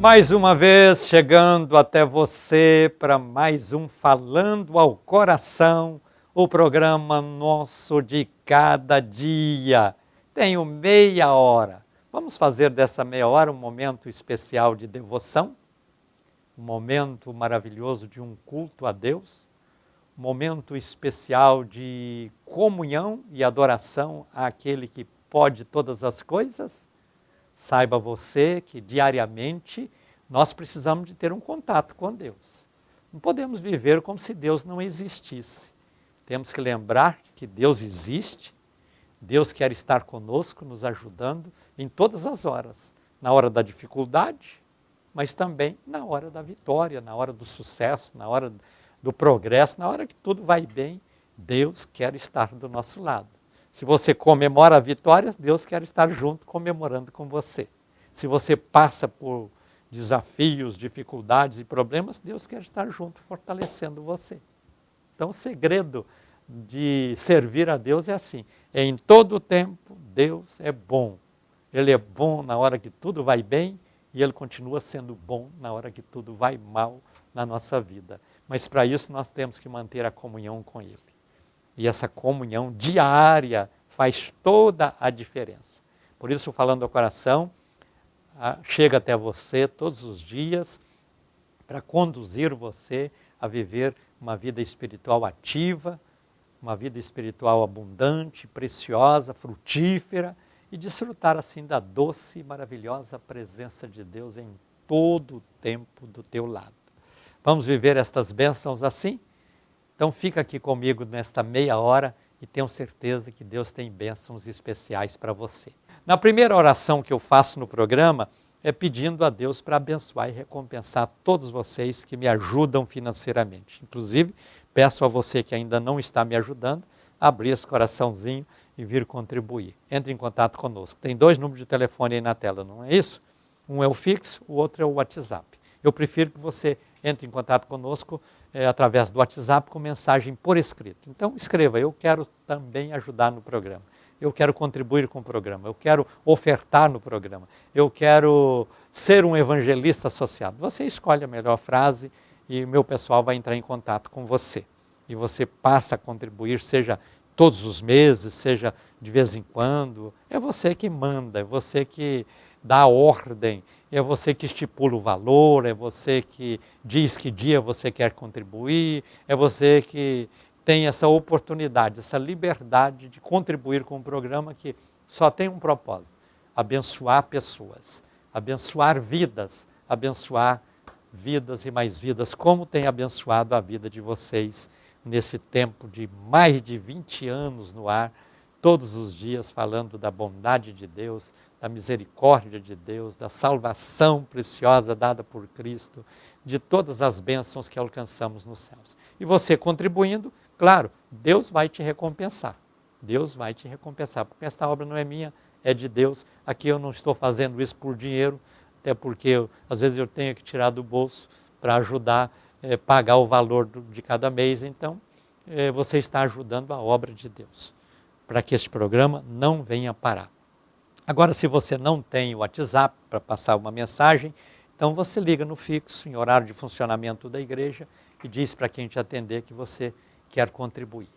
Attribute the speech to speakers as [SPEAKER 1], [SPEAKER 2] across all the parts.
[SPEAKER 1] Mais uma vez chegando até você para mais um Falando ao Coração, o programa nosso de cada dia. Tenho meia hora. Vamos fazer dessa meia hora um momento especial de devoção, um momento maravilhoso de um culto a Deus, um momento especial de comunhão e adoração àquele que pode todas as coisas. Saiba você que diariamente nós precisamos de ter um contato com Deus. Não podemos viver como se Deus não existisse. Temos que lembrar que Deus existe, Deus quer estar conosco, nos ajudando em todas as horas. Na hora da dificuldade, mas também na hora da vitória, na hora do sucesso, na hora do progresso, na hora que tudo vai bem, Deus quer estar do nosso lado. Se você comemora vitórias, Deus quer estar junto, comemorando com você. Se você passa por desafios, dificuldades e problemas, Deus quer estar junto, fortalecendo você. Então, o segredo de servir a Deus é assim: em todo tempo, Deus é bom. Ele é bom na hora que tudo vai bem e Ele continua sendo bom na hora que tudo vai mal na nossa vida. Mas para isso nós temos que manter a comunhão com Ele. E essa comunhão diária faz toda a diferença. Por isso, Falando ao Coração, chega até você todos os dias para conduzir você a viver uma vida espiritual ativa, uma vida espiritual abundante, preciosa, frutífera e desfrutar assim da doce e maravilhosa presença de Deus em todo o tempo do teu lado. Vamos viver estas bênçãos assim? Então fica aqui comigo nesta meia hora e tenho certeza que Deus tem bênçãos especiais para você. Na primeira oração que eu faço no programa é pedindo a Deus para abençoar e recompensar todos vocês que me ajudam financeiramente. Inclusive, peço a você que ainda não está me ajudando, abrir esse coraçãozinho e vir contribuir. Entre em contato conosco. Tem 2 números de telefone aí na tela, não é isso? Um é o fixo, o outro é o WhatsApp. Eu prefiro que você entre em contato conosco através do WhatsApp com mensagem por escrito. Então escreva: eu quero também ajudar no programa, eu quero contribuir com o programa, eu quero ofertar no programa, eu quero ser um evangelista associado. Você escolhe a melhor frase e o meu pessoal vai entrar em contato com você. E você passa a contribuir, seja todos os meses, seja de vez em quando. É você que manda, é você que dá a ordem, é você que estipula o valor, é você que diz que dia você quer contribuir, é você que tem essa oportunidade, essa liberdade de contribuir com um programa que só tem um propósito: abençoar pessoas, abençoar vidas e mais vidas, como tem abençoado a vida de vocês nesse tempo de mais de 20 anos no ar, todos os dias falando da bondade de Deus, da misericórdia de Deus, da salvação preciosa dada por Cristo, de todas as bênçãos que alcançamos nos céus. E você contribuindo, claro, Deus vai te recompensar. Deus vai te recompensar, porque esta obra não é minha, é de Deus. Aqui eu não estou fazendo isso por dinheiro, até porque às vezes eu tenho que tirar do bolso para ajudar, pagar o valor de cada mês. Então, você está ajudando a obra de Deus, para que este programa não venha parar. Agora, se você não tem o WhatsApp para passar uma mensagem, então você liga no fixo, em horário de funcionamento da igreja, e diz para quem te atender que você quer contribuir.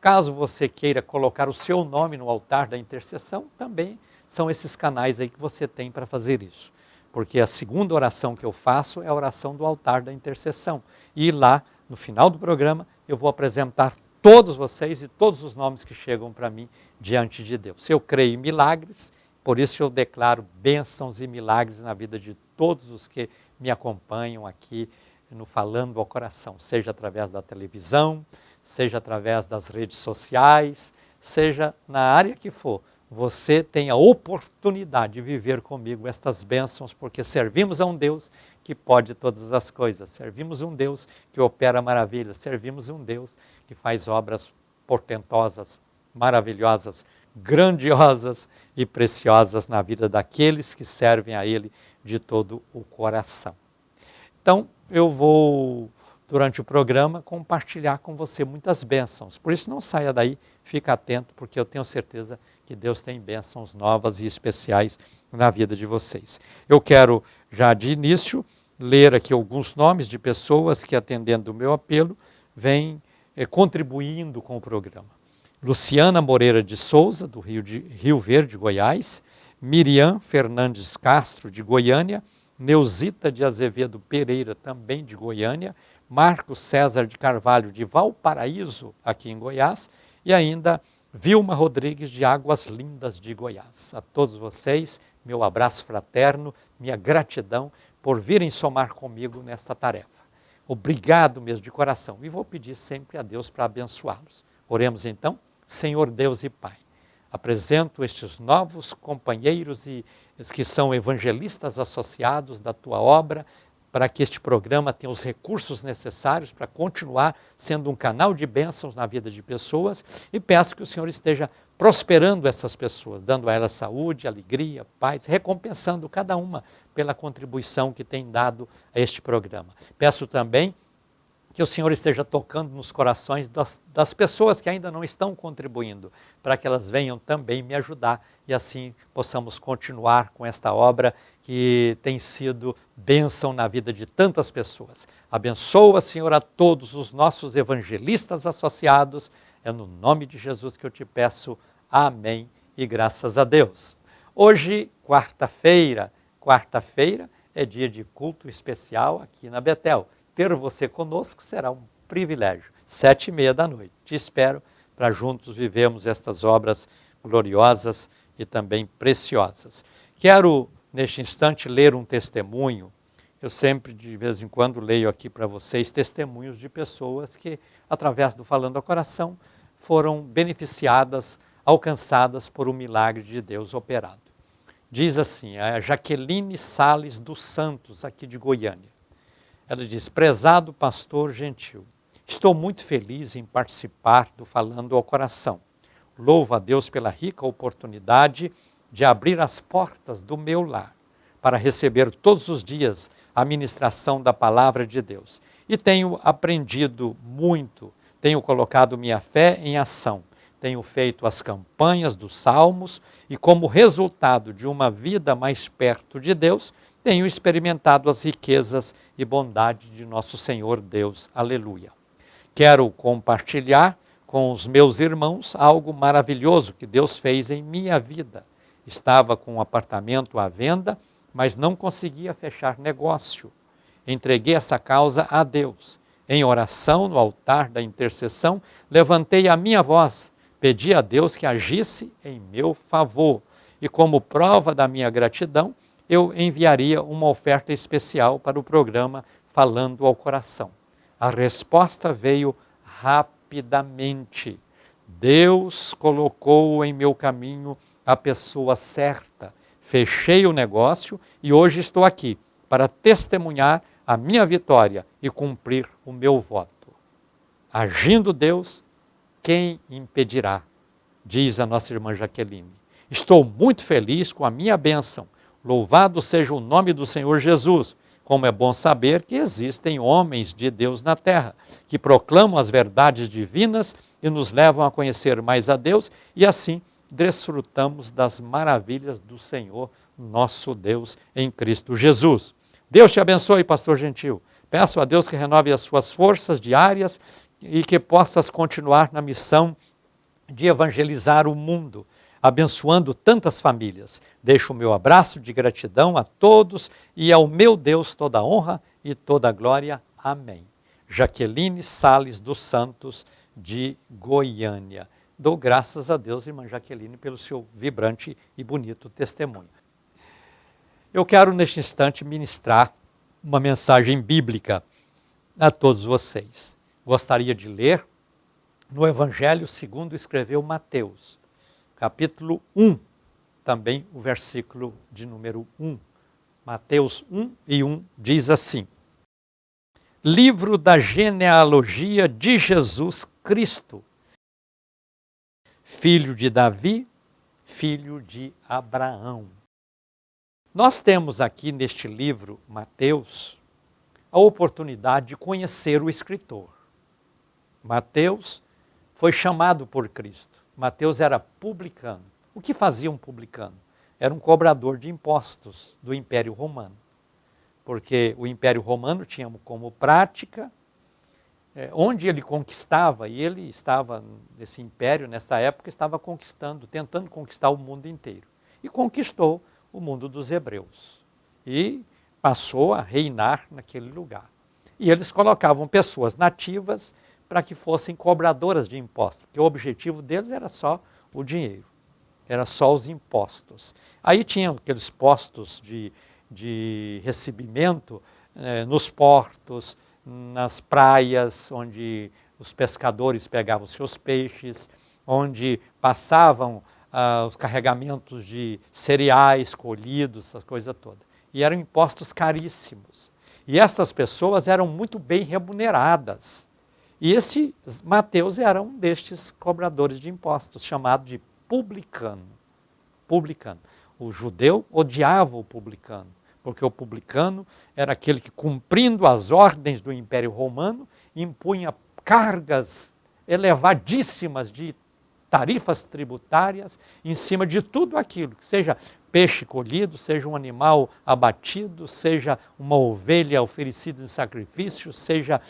[SPEAKER 1] Caso você queira colocar o seu nome no altar da intercessão, também são esses canais aí que você tem para fazer isso. Porque a segunda oração que eu faço é a oração do altar da intercessão. E lá, no final do programa, eu vou apresentar todos vocês e todos os nomes que chegam para mim diante de Deus. Eu creio em milagres, por isso eu declaro bênçãos e milagres na vida de todos os que me acompanham aqui no Falando ao Coração, seja através da televisão, seja através das redes sociais, seja na área que for. Você tem a oportunidade de viver comigo estas bênçãos, porque servimos a um Deus que pode todas as coisas, servimos um Deus que opera maravilhas, servimos um Deus que faz obras portentosas, maravilhosas, grandiosas e preciosas na vida daqueles que servem a Ele de todo o coração. Então, eu vou, durante o programa, compartilhar com você muitas bênçãos. Por isso, não saia daí, fica atento, porque eu tenho certeza que Deus tem bênçãos novas e especiais na vida de vocês. Eu quero já de início, ler aqui alguns nomes de pessoas que, atendendo o meu apelo, vêm contribuindo com o programa. Luciana Moreira de Souza, do Rio Verde, Goiás, Miriam Fernandes Castro, de Goiânia, Neusita de Azevedo Pereira, também de Goiânia, Marcos César de Carvalho, de Valparaíso, aqui em Goiás, e ainda Vilma Rodrigues, de Águas Lindas, de Goiás. A todos vocês, meu abraço fraterno, minha gratidão por virem somar comigo nesta tarefa. Obrigado mesmo de coração. E vou pedir sempre a Deus para abençoá-los. Oremos então. Senhor Deus e Pai, apresento estes novos companheiros e que são evangelistas associados da Tua obra, para que este programa tenha os recursos necessários para continuar sendo um canal de bênçãos na vida de pessoas, e peço que o Senhor esteja prosperando essas pessoas, dando a elas saúde, alegria, paz, recompensando cada uma pela contribuição que tem dado a este programa. Peço também que o Senhor esteja tocando nos corações das pessoas que ainda não estão contribuindo, para que elas venham também me ajudar e assim possamos continuar com esta obra que tem sido bênção na vida de tantas pessoas. Abençoa, Senhor, a todos os nossos evangelistas associados. É no nome de Jesus que eu te peço. Amém e graças a Deus. Hoje, quarta-feira é dia de culto especial aqui na Betel. Ter você conosco será um privilégio. 7h30 da noite. Te espero para juntos vivermos estas obras gloriosas e também preciosas. Quero, neste instante, ler um testemunho. Eu sempre, de vez em quando, leio aqui para vocês testemunhos de pessoas que, através do Falando ao Coração, foram beneficiadas, alcançadas por um milagre de Deus operado. Diz assim, a Jaqueline Sales dos Santos, aqui de Goiânia. Ela diz: prezado pastor Gentil, estou muito feliz em participar do Falando ao Coração. Louvo a Deus pela rica oportunidade de abrir as portas do meu lar para receber todos os dias a ministração da Palavra de Deus. E tenho aprendido muito, tenho colocado minha fé em ação, tenho feito as campanhas dos salmos e, como resultado de uma vida mais perto de Deus, tenho experimentado as riquezas e bondade de nosso Senhor Deus. Aleluia. Quero compartilhar com os meus irmãos algo maravilhoso que Deus fez em minha vida. Estava com um apartamento à venda, mas não conseguia fechar negócio. Entreguei essa causa a Deus. Em oração, no altar da intercessão, levantei a minha voz, pedi a Deus que agisse em meu favor. E como prova da minha gratidão, eu enviaria uma oferta especial para o programa Falando ao Coração. A resposta veio rapidamente. Deus colocou em meu caminho a pessoa certa. Fechei o negócio e hoje estou aqui para testemunhar a minha vitória e cumprir o meu voto. Agindo Deus, quem impedirá? Diz a nossa irmã Jaqueline. Estou muito feliz com a minha bênção. Louvado seja o nome do Senhor Jesus. Como é bom saber que existem homens de Deus na terra, que proclamam as verdades divinas e nos levam a conhecer mais a Deus, e assim desfrutamos das maravilhas do Senhor, nosso Deus, em Cristo Jesus. Deus te abençoe, pastor Gentil. Peço a Deus que renove as suas forças diárias e que possas continuar na missão de evangelizar o mundo, abençoando tantas famílias. Deixo o meu abraço de gratidão a todos e ao meu Deus toda a honra e toda a glória. Amém. Jaqueline Sales dos Santos, de Goiânia. Dou graças a Deus, irmã Jaqueline, pelo seu vibrante e bonito testemunho. Eu quero, neste instante, ministrar uma mensagem bíblica a todos vocês. Gostaria de ler no Evangelho segundo escreveu Mateus, capítulo 1, também o versículo de número 1. Mateus 1:1 diz assim: livro da genealogia de Jesus Cristo, filho de Davi, filho de Abraão. Nós temos aqui neste livro, Mateus, a oportunidade de conhecer o escritor. Mateus foi chamado por Cristo. Mateus era publicano. O que fazia um publicano? Era um cobrador de impostos do Império Romano. porque o Império Romano tinha como prática, onde ele conquistava, e ele estava, esse império, nesta época, estava conquistando, tentando conquistar o mundo inteiro. E conquistou o mundo dos hebreus. E passou a reinar naquele lugar. E eles colocavam pessoas nativas para que fossem cobradoras de impostos, porque o objetivo deles era só o dinheiro, era só os impostos. Aí tinham aqueles postos de recebimento nos portos, nas praias, onde os pescadores pegavam seus peixes, onde passavam os carregamentos de cereais colhidos, essa coisa toda. E eram impostos caríssimos. E estas pessoas eram muito bem remuneradas. E este Mateus era um destes cobradores de impostos, chamado de publicano. Publicano. O judeu odiava o publicano, porque o publicano era aquele que, cumprindo as ordens do Império Romano, impunha cargas elevadíssimas de tarifas tributárias em cima de tudo aquilo, que seja peixe colhido, seja um animal abatido, seja uma ovelha oferecida em sacrifício, seja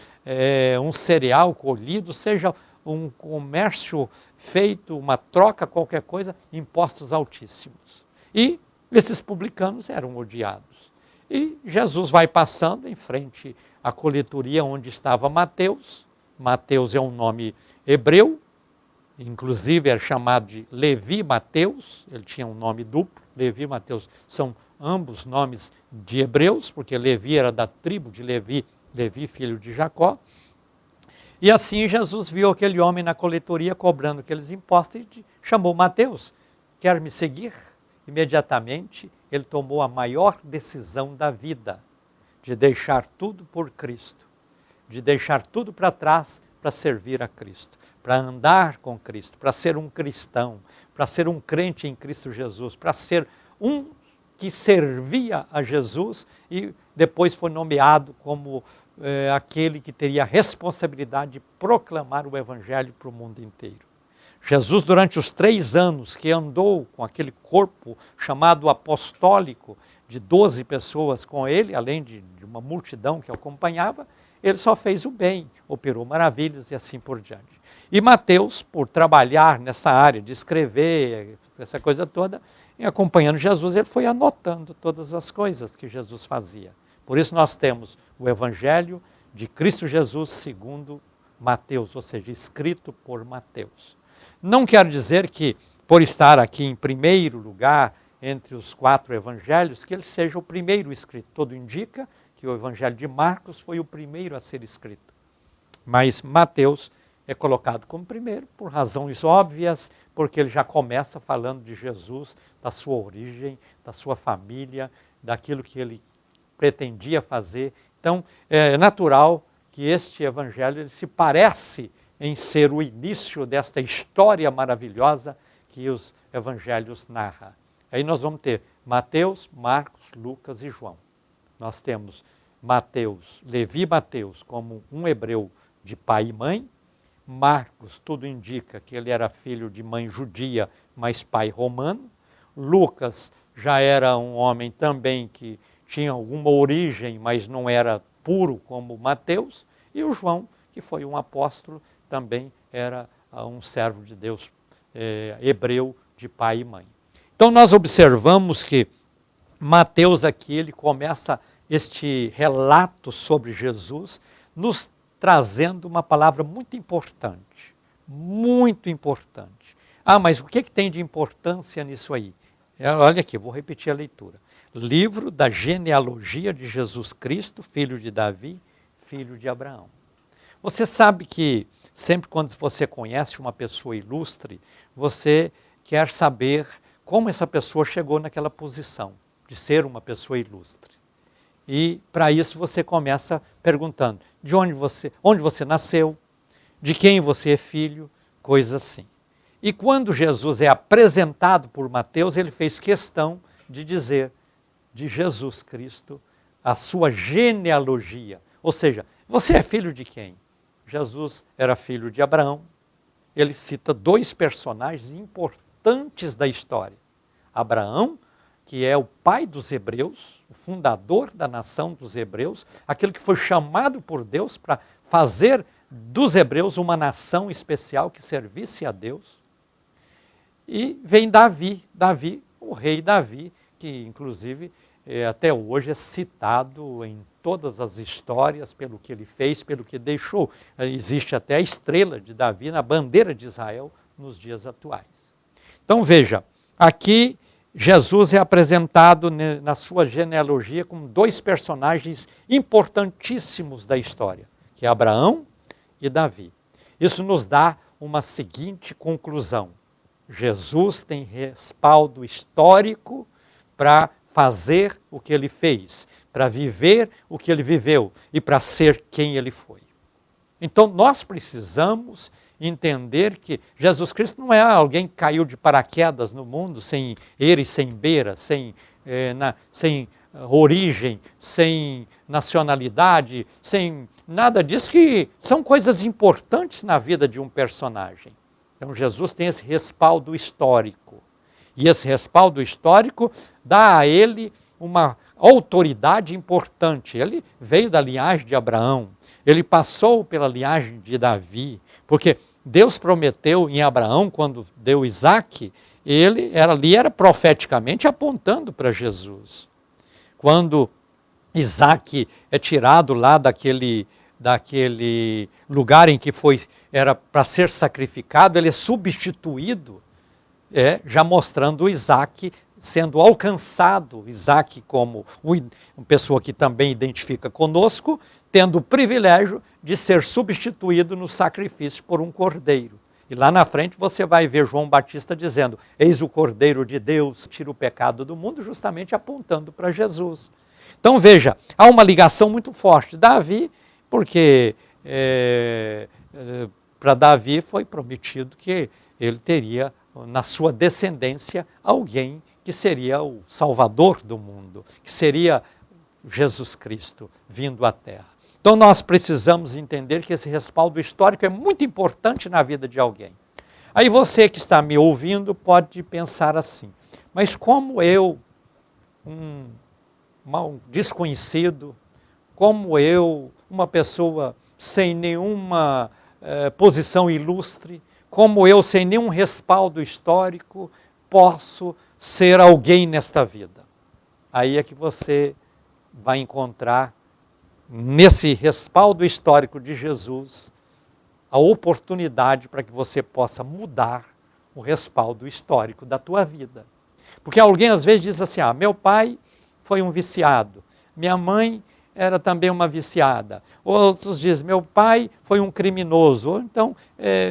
[SPEAKER 1] um cereal colhido, seja um comércio feito, uma troca, qualquer coisa, impostos altíssimos. E esses publicanos eram odiados. E Jesus vai passando em frente à coletoria onde estava Mateus. Mateus é um nome hebreu, inclusive era chamado de Levi Mateus, ele tinha um nome duplo, Levi e Mateus são ambos nomes de hebreus, porque Levi era da tribo de Levi, Levi filho de Jacó. E assim Jesus viu aquele homem na coletoria cobrando aqueles impostos e chamou Mateus, quer me seguir? Imediatamente ele tomou a maior decisão da vida, de deixar tudo por Cristo, de deixar tudo para trás para servir a Cristo, para andar com Cristo, para ser um cristão, para ser um crente em Cristo Jesus, para ser um que servia a Jesus e depois foi nomeado como aquele que teria a responsabilidade de proclamar o Evangelho para o mundo inteiro. Jesus, durante os 3 anos que andou com aquele corpo chamado apostólico, de 12 pessoas com ele, além de uma multidão que o acompanhava, ele só fez o bem, operou maravilhas e assim por diante. E Mateus, por trabalhar nessa área de escrever, essa coisa toda, e acompanhando Jesus, ele foi anotando todas as coisas que Jesus fazia. Por isso nós temos o Evangelho de Cristo Jesus segundo Mateus, ou seja, escrito por Mateus. Não quero dizer que, por estar aqui em primeiro lugar entre os 4 evangelhos, que ele seja o primeiro escrito. Tudo indica que o Evangelho de Marcos foi o primeiro a ser escrito. Mas Mateus é colocado como primeiro, por razões óbvias, porque ele já começa falando de Jesus, da sua origem, da sua família, daquilo que ele pretendia fazer. Então, é natural que este evangelho ele se parece em ser o início desta história maravilhosa que os evangelhos narram. Aí nós vamos ter Mateus, Marcos, Lucas e João. Nós temos Mateus, Levi Mateus, como um hebreu de pai e mãe. Marcos, tudo indica que ele era filho de mãe judia, mas pai romano. Lucas já era um homem também que tinha alguma origem, mas não era puro como Mateus. E o João, que foi um apóstolo, também era um servo de Deus hebreu de pai e mãe. Então nós observamos que Mateus aqui, ele começa este relato sobre Jesus, nos trazendo uma palavra muito importante, muito importante. Ah, mas o que tem de importância nisso aí? Olha aqui, vou repetir a leitura. Livro da genealogia de Jesus Cristo, filho de Davi, filho de Abraão. Você sabe que sempre quando você conhece uma pessoa ilustre, você quer saber como essa pessoa chegou naquela posição de ser uma pessoa ilustre. E para isso você começa perguntando de onde você nasceu, de quem você é filho, coisas assim. E quando Jesus é apresentado por Mateus, ele fez questão de dizer de Jesus Cristo a sua genealogia. Ou seja, você é filho de quem? Jesus era filho de Abraão. Ele cita 2 personagens importantes da história. Abraão que é o pai dos hebreus, o fundador da nação dos hebreus, aquele que foi chamado por Deus para fazer dos hebreus uma nação especial que servisse a Deus. E vem Davi, o rei Davi, que inclusive até hoje é citado em todas as histórias pelo que ele fez, pelo que deixou. Existe até a estrela de Davi na bandeira de Israel nos dias atuais. Então veja, aqui Jesus é apresentado na sua genealogia como dois personagens importantíssimos da história, que é Abraão e Davi. Isso nos dá uma seguinte conclusão: Jesus tem respaldo histórico para fazer o que ele fez, para viver o que ele viveu e para ser quem ele foi. Então nós precisamos entender que Jesus Cristo não é alguém que caiu de paraquedas no mundo sem eira e sem beira, sem origem, sem nacionalidade, sem nada disso, que são coisas importantes na vida de um personagem. Então Jesus tem esse respaldo histórico. E esse respaldo histórico dá a ele uma autoridade importante. Ele veio da linhagem de Abraão, ele passou pela linhagem de Davi, porque Deus prometeu em Abraão, quando deu Isaac, ele era profeticamente apontando para Jesus. Quando Isaac é tirado lá daquele lugar em que era para ser sacrificado, ele é substituído, já mostrando Isaac sendo alcançado, Isaac como uma pessoa que também identifica conosco, tendo o privilégio de ser substituído no sacrifício por um cordeiro. E lá na frente você vai ver João Batista dizendo: eis o Cordeiro de Deus, tira o pecado do mundo, justamente apontando para Jesus. Então veja, há uma ligação muito forte de Davi, porque para Davi foi prometido que ele teria na sua descendência alguém que seria o Salvador do mundo, que seria Jesus Cristo vindo à Terra. Então nós precisamos entender que esse respaldo histórico é muito importante na vida de alguém. Aí você que está me ouvindo pode pensar assim: mas como eu, um desconhecido, como eu, uma pessoa sem nenhuma posição ilustre, como eu, sem nenhum respaldo histórico, posso ser alguém nesta vida? Aí é que você vai encontrar, nesse respaldo histórico de Jesus, a oportunidade para que você possa mudar o respaldo histórico da tua vida. Porque alguém às vezes diz assim: meu pai foi um viciado, minha mãe era também uma viciada. Outros dizem: meu pai foi um criminoso. Ou então,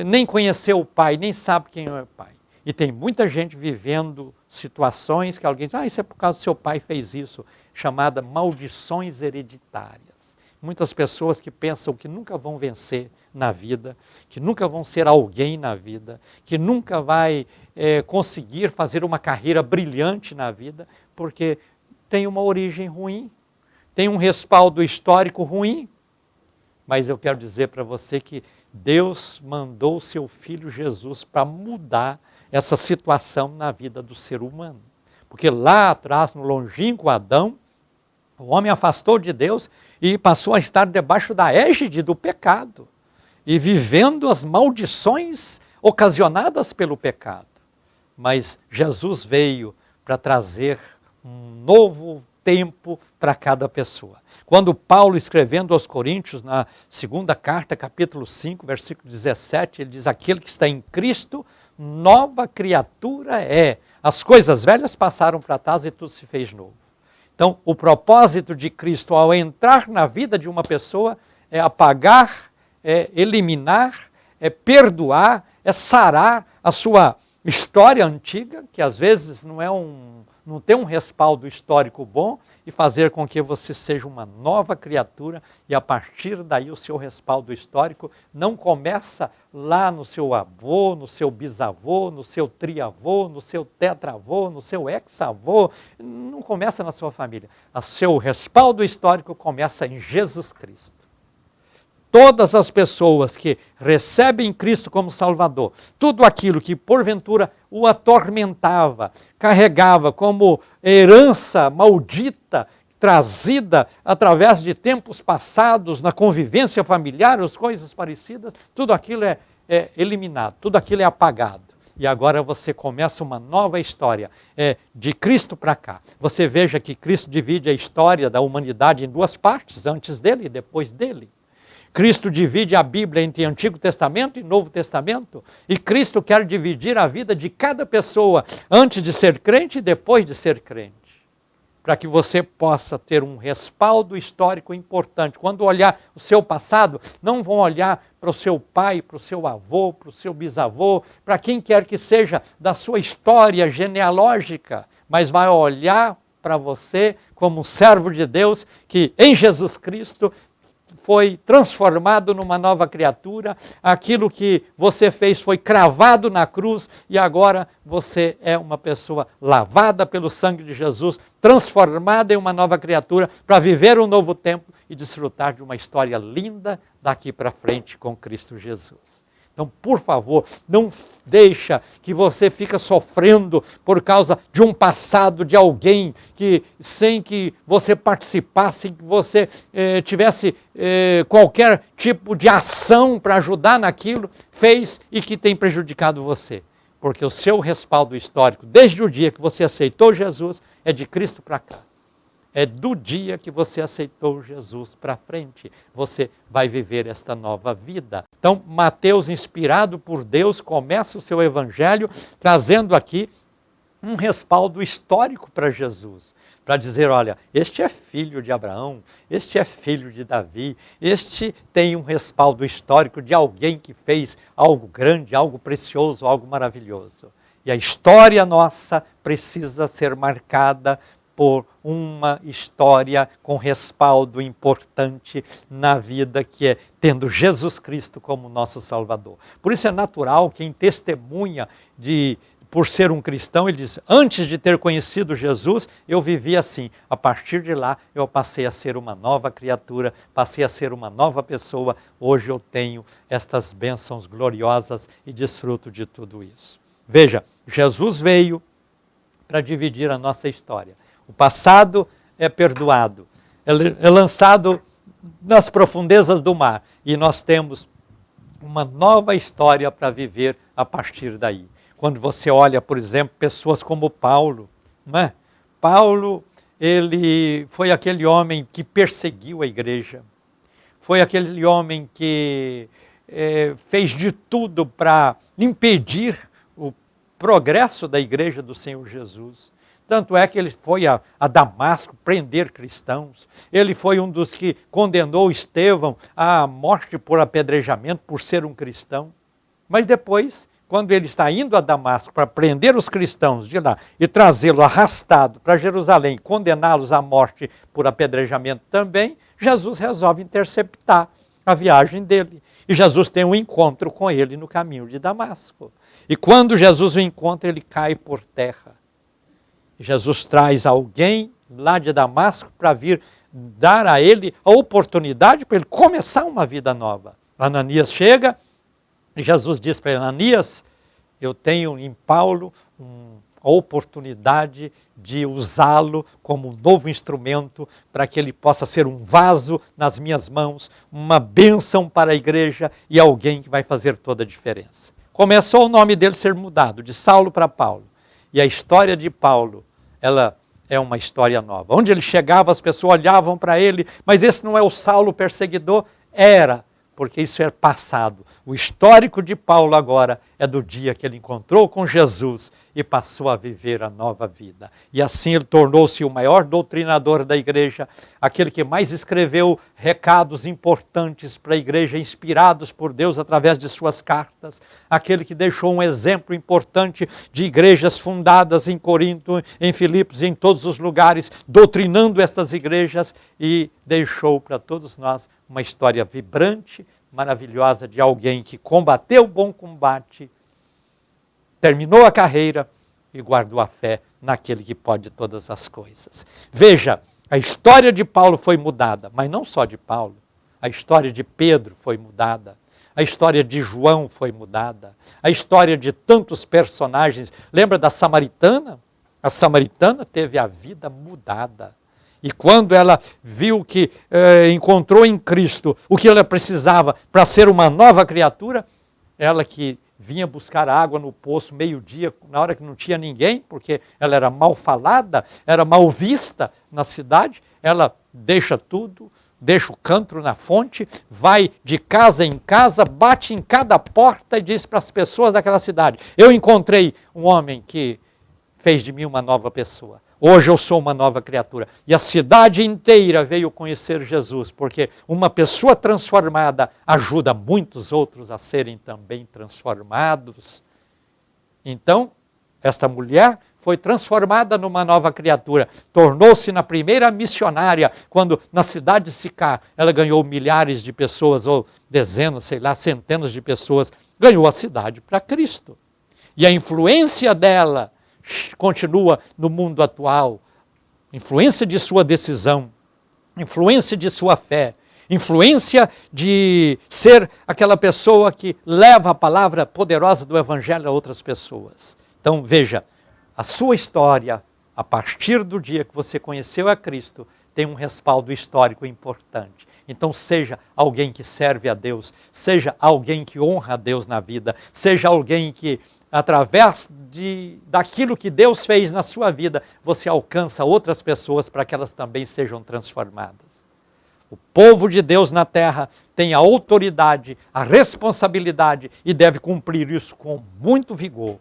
[SPEAKER 1] nem conheceu o pai, nem sabe quem é o pai. E tem muita gente vivendo situações que alguém diz: isso é por causa do seu pai fez isso, chamada maldições hereditárias. Muitas pessoas que pensam que nunca vão vencer na vida, que nunca vão ser alguém na vida, que nunca vai conseguir fazer uma carreira brilhante na vida, porque tem uma origem ruim, tem um respaldo histórico ruim. Mas eu quero dizer para você que Deus mandou o seu Filho Jesus para mudar essa situação na vida do ser humano. Porque lá atrás, no longínquo Adão, o homem afastou de Deus e passou a estar debaixo da égide do pecado e vivendo as maldições ocasionadas pelo pecado. Mas Jesus veio para trazer um novo tempo para cada pessoa. Quando Paulo, escrevendo aos Coríntios, na segunda carta, capítulo 5, versículo 17, ele diz: aquele que está em Cristo, nova criatura é. As coisas velhas passaram para trás e tudo se fez novo. Então, o propósito de Cristo ao entrar na vida de uma pessoa é apagar, é eliminar, é perdoar, é sarar a sua história antiga, que às vezes não tem um respaldo histórico bom, e fazer com que você seja uma nova criatura, e a partir daí o seu respaldo histórico não começa lá no seu avô, no seu bisavô, no seu triavô, no seu tetravô, no seu ex-avô, não começa na sua família. O seu respaldo histórico começa em Jesus Cristo. todas as pessoas que recebem Cristo como Salvador, tudo aquilo que porventura o atormentava, carregava como herança maldita, trazida através de tempos passados, na convivência familiar, as coisas parecidas, tudo aquilo é eliminado, tudo aquilo é apagado. E agora você começa uma nova história, de Cristo para cá. Você veja que Cristo divide a história da humanidade em duas partes, antes dele e depois dele. Cristo divide a Bíblia entre Antigo Testamento e Novo Testamento. E Cristo quer dividir a vida de cada pessoa, antes de ser crente e depois de ser crente. Para que você possa ter um respaldo histórico importante. Quando olhar o seu passado, não vão olhar para o seu pai, para o seu avô, para o seu bisavô, para quem quer que seja da sua história genealógica, mas vai olhar para você como um servo de Deus que em Jesus Cristo foi transformado numa nova criatura, aquilo que você fez foi cravado na cruz e agora você é uma pessoa lavada pelo sangue de Jesus, transformada em uma nova criatura para viver um novo tempo e desfrutar de uma história linda daqui para frente com Cristo Jesus. Então, por favor, não deixa que você fique sofrendo por causa de um passado de alguém que, sem que você participasse, sem que você tivesse qualquer tipo de ação para ajudar naquilo, fez e que tem prejudicado você. Porque o seu respaldo histórico, desde o dia que você aceitou Jesus, é de Cristo para cá. É do dia que você aceitou Jesus para frente. Você vai viver esta nova vida. Então, Mateus, inspirado por Deus, começa o seu evangelho trazendo aqui um respaldo histórico para Jesus. Para dizer, olha, este é filho de Abraão, este é filho de Davi, este tem um respaldo histórico de alguém que fez algo grande, algo precioso, algo maravilhoso. E a história nossa precisa ser marcada por uma história com respaldo importante na vida, que é tendo Jesus Cristo como nosso Salvador. Por isso é natural quem testemunha por ser um cristão, ele diz, antes de ter conhecido Jesus, eu vivi assim. A partir de lá, eu passei a ser uma nova criatura, passei a ser uma nova pessoa. Hoje eu tenho estas bênçãos gloriosas e desfruto de tudo isso. Veja, Jesus veio para dividir a nossa história. O passado é perdoado, é lançado nas profundezas do mar e nós temos uma nova história para viver a partir daí. Quando você olha, por exemplo, pessoas como Paulo, não é? Paulo, ele foi aquele homem que perseguiu a igreja, foi aquele homem que fez de tudo para impedir o progresso da igreja do Senhor Jesus. Tanto é que ele foi a Damasco prender cristãos. Ele foi um dos que condenou Estevão à morte por apedrejamento por ser um cristão. Mas depois, quando ele está indo a Damasco para prender os cristãos de lá e trazê-lo arrastado para Jerusalém, condená-los à morte por apedrejamento também, Jesus resolve interceptar a viagem dele. E Jesus tem um encontro com ele no caminho de Damasco. E quando Jesus o encontra, ele cai por terra. Jesus traz alguém lá de Damasco para vir dar a ele a oportunidade para ele começar uma vida nova. Ananias chega e Jesus diz para ele, Ananias, eu tenho em Paulo a oportunidade de usá-lo como um novo instrumento para que ele possa ser um vaso nas minhas mãos, uma bênção para a igreja e alguém que vai fazer toda a diferença. Começou o nome dele ser mudado, de Saulo para Paulo. E a história de Paulo, ela é uma história nova. Onde ele chegava, as pessoas olhavam para ele, mas esse não é o Saulo perseguidor? Era, porque isso é passado. O histórico de Paulo agora é do dia que ele encontrou com Jesus e passou a viver a nova vida. E assim ele tornou-se o maior doutrinador da igreja, aquele que mais escreveu recados importantes para a igreja, inspirados por Deus através de suas cartas, aquele que deixou um exemplo importante de igrejas fundadas em Corinto, em Filipos, em todos os lugares, doutrinando estas igrejas e deixou para todos nós uma história vibrante, maravilhosa de alguém que combateu o bom combate, terminou a carreira e guardou a fé naquele que pode todas as coisas. Veja, a história de Paulo foi mudada, mas não só de Paulo. A história de Pedro foi mudada. A história de João foi mudada. A história de tantos personagens. Lembra da samaritana? A samaritana teve a vida mudada. E quando ela viu que encontrou em Cristo o que ela precisava para ser uma nova criatura, ela que vinha buscar água no poço meio-dia, na hora que não tinha ninguém, porque ela era mal falada, era mal vista na cidade, ela deixa tudo, deixa o cântaro na fonte, vai de casa em casa, bate em cada porta e diz para as pessoas daquela cidade: eu encontrei um homem que fez de mim uma nova pessoa. Hoje eu sou uma nova criatura. E a cidade inteira veio conhecer Jesus, porque uma pessoa transformada ajuda muitos outros a serem também transformados. Então, esta mulher foi transformada numa nova criatura. Tornou-se na primeira missionária, quando na cidade de Sicá ela ganhou milhares de pessoas, ou dezenas, sei lá, centenas de pessoas, ganhou a cidade para Cristo. E a influência dela continua no mundo atual. Influência de sua decisão, influência de sua fé, influência de ser aquela pessoa que leva a palavra poderosa do Evangelho a outras pessoas. Então veja, a sua história, a partir do dia que você conheceu a Cristo, tem um respaldo histórico importante. Então seja alguém que serve a Deus, seja alguém que honra a Deus na vida, seja alguém que, através daquilo que Deus fez na sua vida, você alcança outras pessoas para que elas também sejam transformadas. O povo de Deus na terra tem a autoridade, a responsabilidade e deve cumprir isso com muito vigor.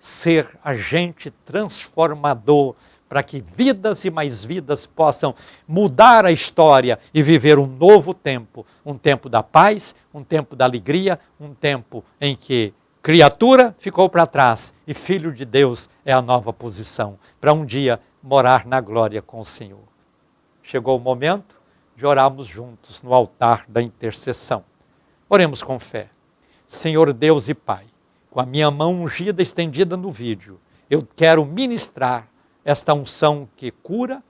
[SPEAKER 1] Ser agente transformador para que vidas e mais vidas possam mudar a história e viver um novo tempo. Um tempo da paz, um tempo da alegria, um tempo em que criatura ficou para trás e filho de Deus é a nova posição, para um dia morar na glória com o Senhor. Chegou o momento de orarmos juntos no altar da intercessão. Oremos com fé. Senhor Deus e Pai, com a minha mão ungida estendida no vídeo, eu quero ministrar esta unção que cura,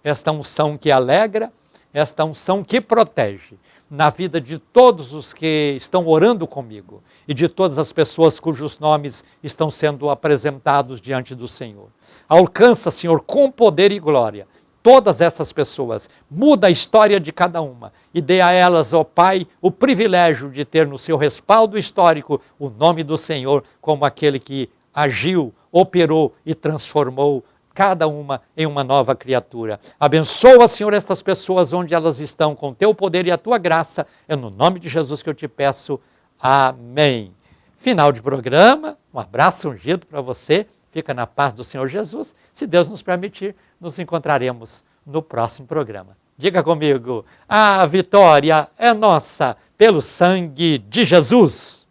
[SPEAKER 1] esta unção que alegra, esta unção que protege na vida de todos os que estão orando comigo e de todas as pessoas cujos nomes estão sendo apresentados diante do Senhor. Alcança, Senhor, com poder e glória todas essas pessoas, muda a história de cada uma e dê a elas, ó Pai, o privilégio de ter no seu respaldo histórico o nome do Senhor como aquele que agiu, operou e transformou cada uma em uma nova criatura. Abençoa, Senhor, estas pessoas onde elas estão, com teu poder e a tua graça. É no nome de Jesus que eu te peço. Amém. Final de programa. Um abraço ungido para você. Fica na paz do Senhor Jesus. Se Deus nos permitir, nos encontraremos no próximo programa. Diga comigo: a vitória é nossa pelo sangue de Jesus.